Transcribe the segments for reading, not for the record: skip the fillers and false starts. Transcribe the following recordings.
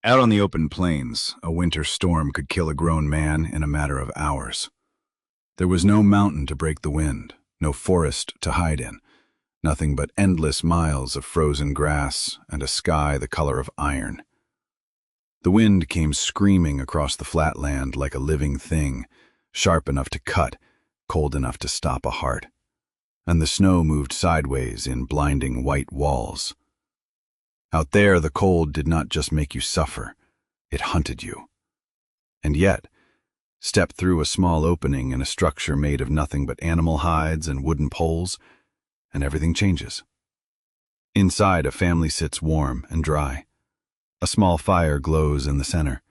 Out on the open plains, a winter storm could kill a grown man in a matter of hours. There was no mountain to break the wind, no forest to hide in, nothing but endless miles of frozen grass and a sky the color of iron. The wind came screaming across the flat land like a living thing, sharp enough to cut, cold enough to stop a heart. And the snow moved sideways in blinding white walls. Out there, the cold did not just make you suffer, it hunted you. And yet, step through a small opening in a structure made of nothing but animal hides and wooden poles, and everything changes. Inside, a family sits warm and dry. A small fire glows in the center.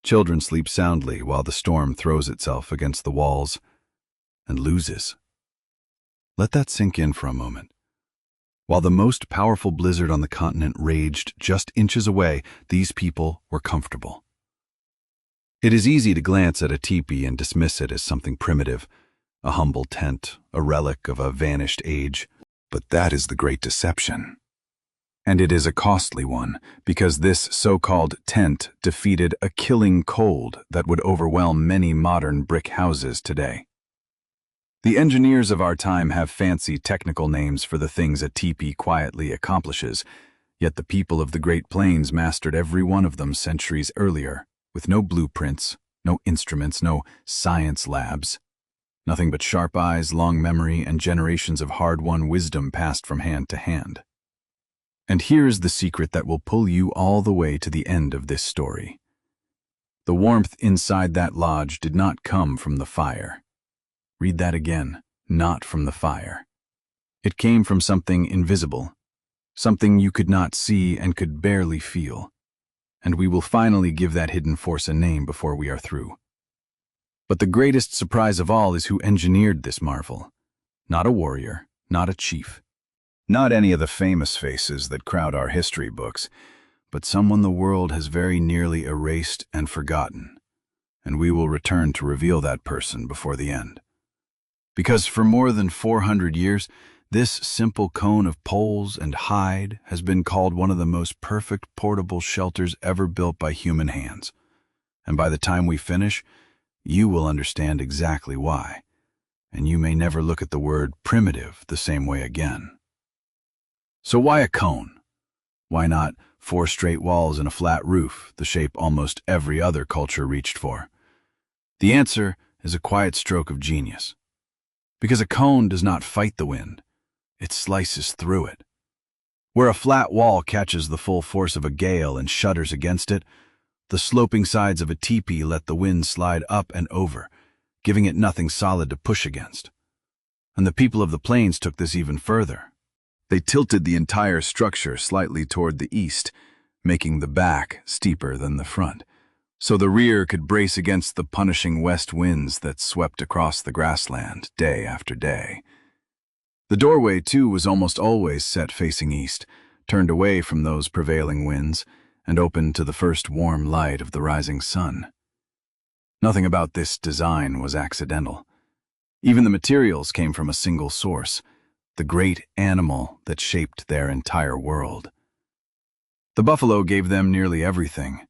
Children sleep soundly while the storm throws itself against the walls and loses. Let that sink in for a moment. While the most powerful blizzard on the continent raged just inches away, these people were comfortable. It is easy to glance at a teepee and dismiss it as something primitive, a humble tent, a relic of a vanished age. But that is the great deception. And it is a costly one, because this so-called tent defeated a killing cold that would overwhelm many modern brick houses today. The engineers of our time have fancy technical names for the things a teepee quietly accomplishes, yet the people of the Great Plains mastered every one of them centuries earlier, with no blueprints, no instruments, no science labs. Nothing but sharp eyes, long memory, and generations of hard-won wisdom passed from hand to hand. And here's the secret that will pull you all the way to the end of this story. The warmth inside that lodge did not come from the fire. Read that again, not from the fire. It came from something invisible, something you could not see and could barely feel. And we will finally give that hidden force a name before we are through. But the greatest surprise of all is who engineered this marvel. Not a warrior, not a chief, not any of the famous faces that crowd our history books, but someone the world has very nearly erased and forgotten. And we will return to reveal that person before the end. Because for more than 400 years, this simple cone of poles and hide has been called one of the most perfect portable shelters ever built by human hands. And by the time we finish, you will understand exactly why. And you may never look at the word primitive the same way again. So why a cone? Why not 4 straight walls and a flat roof, the shape almost every other culture reached for? The answer is a quiet stroke of genius. Because a cone does not fight the wind, it slices through it. Where a flat wall catches the full force of a gale and shudders against it, the sloping sides of a teepee let the wind slide up and over, giving it nothing solid to push against. And the people of the plains took this even further. They tilted the entire structure slightly toward the east, making the back steeper than the front, so the rear could brace against the punishing west winds that swept across the grassland day after day. The doorway, too, was almost always set facing east, turned away from those prevailing winds, and open to the first warm light of the rising sun. Nothing about this design was accidental. Even the materials came from a single source, the great animal that shaped their entire world. The buffalo gave them nearly everything.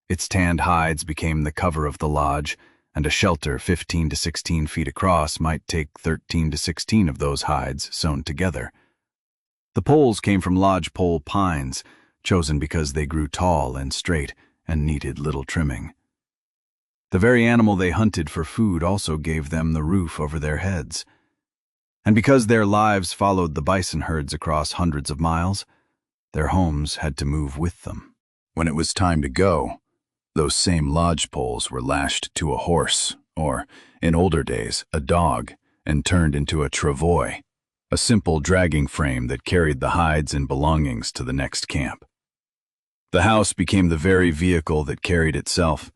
Its tanned hides became the cover of the lodge, and a shelter 15 to 16 feet across might take 13 to 16 of those hides sewn together. The poles came from lodgepole pines, chosen because they grew tall and straight and needed little trimming. The very animal they hunted for food also gave them the roof over their heads. And because their lives followed the bison herds across hundreds of miles, their homes had to move with them. When it was time to go, those same lodge poles were lashed to a horse, or, in older days, a dog, and turned into a travois, a simple dragging frame that carried the hides and belongings to the next camp. The house became the very vehicle that carried itself.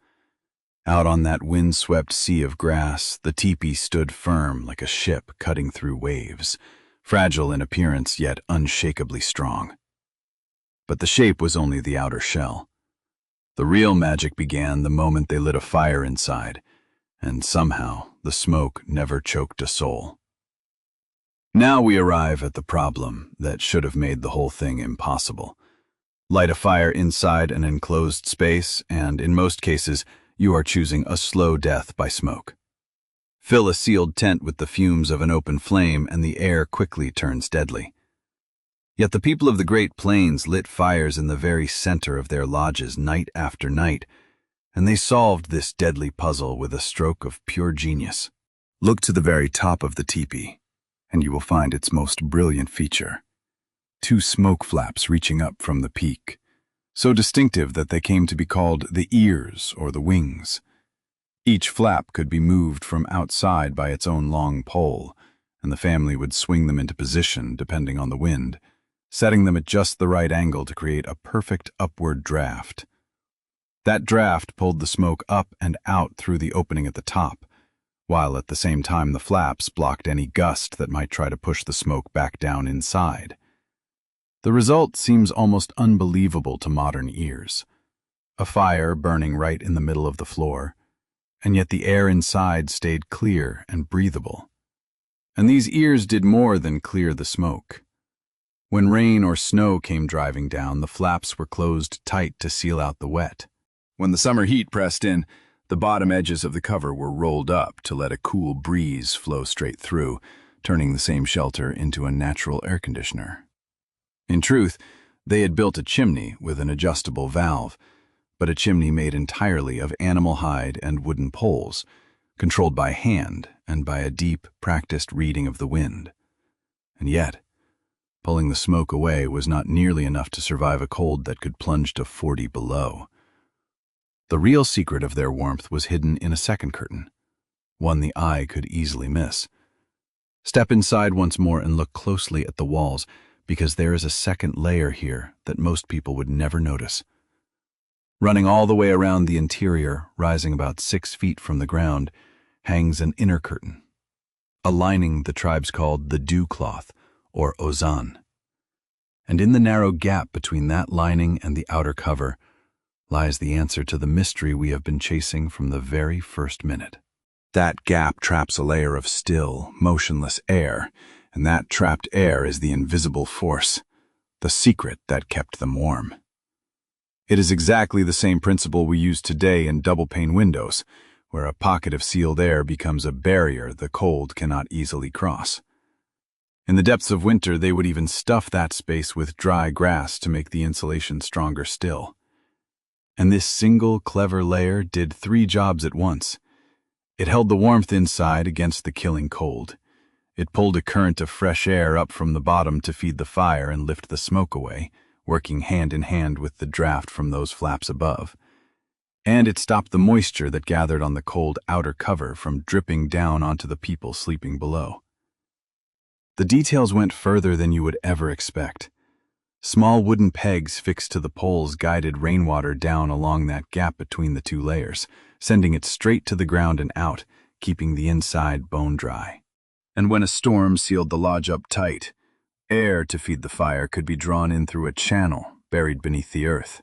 Out on that wind-swept sea of grass, the teepee stood firm like a ship cutting through waves, fragile in appearance yet unshakably strong. But the shape was only the outer shell. The real magic began the moment they lit a fire inside, and somehow the smoke never choked a soul. Now we arrive at the problem that should have made the whole thing impossible. Light a fire inside an enclosed space, and in most cases, you are choosing a slow death by smoke. Fill a sealed tent with the fumes of an open flame, and the air quickly turns deadly. Yet the people of the Great Plains lit fires in the very center of their lodges night after night, and they solved this deadly puzzle with a stroke of pure genius. Look to the very top of the teepee, and you will find its most brilliant feature: two smoke flaps reaching up from the peak, so distinctive that they came to be called the ears or the wings. Each flap could be moved from outside by its own long pole, and the family would swing them into position depending on the wind, setting them at just the right angle to create a perfect upward draft. That draft pulled the smoke up and out through the opening at the top, while at the same time the flaps blocked any gust that might try to push the smoke back down inside. The result seems almost unbelievable to modern ears. A fire burning right in the middle of the floor, and yet the air inside stayed clear and breathable. And these ears did more than clear the smoke. When rain or snow came driving down, the flaps were closed tight to seal out the wet. When the summer heat pressed in, the bottom edges of the cover were rolled up to let a cool breeze flow straight through, turning the same shelter into a natural air conditioner. In truth, they had built a chimney with an adjustable valve, but a chimney made entirely of animal hide and wooden poles, controlled by hand and by a deep, practiced reading of the wind. And yet, pulling the smoke away was not nearly enough to survive a cold that could plunge to 40 below. The real secret of their warmth was hidden in a second curtain, one the eye could easily miss. Step inside once more and look closely at the walls, because there is a second layer here that most people would never notice. Running all the way around the interior, rising about 6 feet from the ground, hangs an inner curtain, a lining the tribes called the dew cloth, or ozan. And in the narrow gap between that lining and the outer cover lies the answer to the mystery we have been chasing from the very first minute. That gap traps a layer of still, motionless air, and that trapped air is the invisible force, the secret that kept them warm. It is exactly the same principle we use today in double-pane windows, where a pocket of sealed air becomes a barrier the cold cannot easily cross. In the depths of winter, they would even stuff that space with dry grass to make the insulation stronger still. And this single, clever layer did 3 jobs at once. It held the warmth inside against the killing cold. It pulled a current of fresh air up from the bottom to feed the fire and lift the smoke away, working hand in hand with the draft from those flaps above. And it stopped the moisture that gathered on the cold outer cover from dripping down onto the people sleeping below. The details went further than you would ever expect. Small wooden pegs fixed to the poles guided rainwater down along that gap between the 2 layers, sending it straight to the ground and out, keeping the inside bone dry. And when a storm sealed the lodge up tight, air to feed the fire could be drawn in through a channel buried beneath the earth.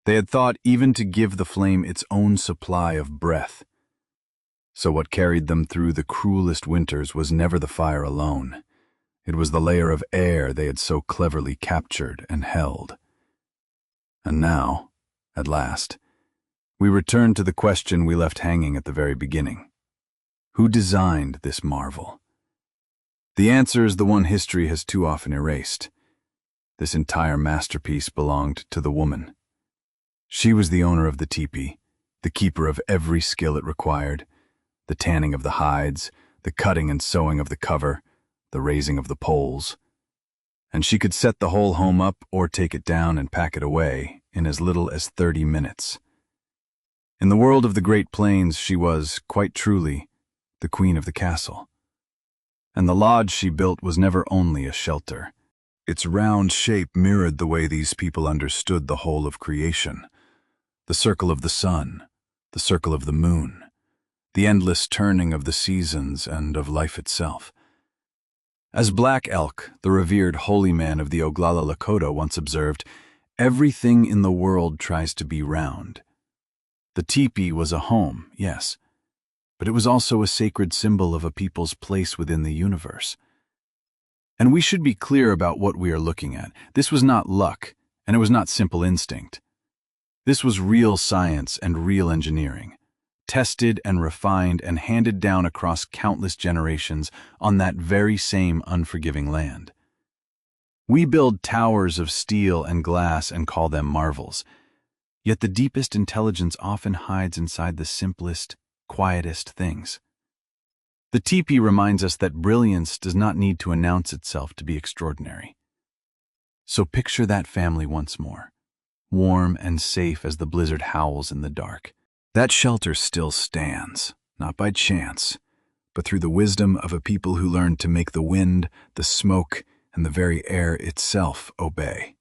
They had thought even to give the flame its own supply of breath. So what carried them through the cruelest winters was never the fire alone. It was the layer of air they had so cleverly captured and held. And now, at last, we return to the question we left hanging at the very beginning. Who designed this marvel? The answer is the one history has too often erased. This entire masterpiece belonged to the woman. She was the owner of the teepee, the keeper of every skill it required, the tanning of the hides, the cutting and sewing of the cover, the raising of the poles. And she could set the whole home up or take it down and pack it away in as little as 30 minutes. In the world of the Great Plains, she was, quite truly, the queen of the castle. And the lodge she built was never only a shelter. Its round shape mirrored the way these people understood the whole of creation. The circle of the sun, the circle of the moon, the endless turning of the seasons and of life itself. As Black Elk, the revered holy man of the Oglala Lakota, once observed, everything in the world tries to be round. The teepee was a home, yes, but it was also a sacred symbol of a people's place within the universe. And we should be clear about what we are looking at. This was not luck, And it was not simple instinct. This was real science and real engineering, tested and refined and handed down across countless generations on that very same unforgiving land. We build towers of steel and glass and call them marvels, yet the deepest intelligence often hides inside the simplest, quietest things. The Tipi reminds us that brilliance does not need to announce itself to be extraordinary. So picture that family once more, warm and safe as the blizzard howls in the dark. That shelter still stands, not by chance, but through the wisdom of a people who learned to make the wind, the smoke, and the very air itself obey.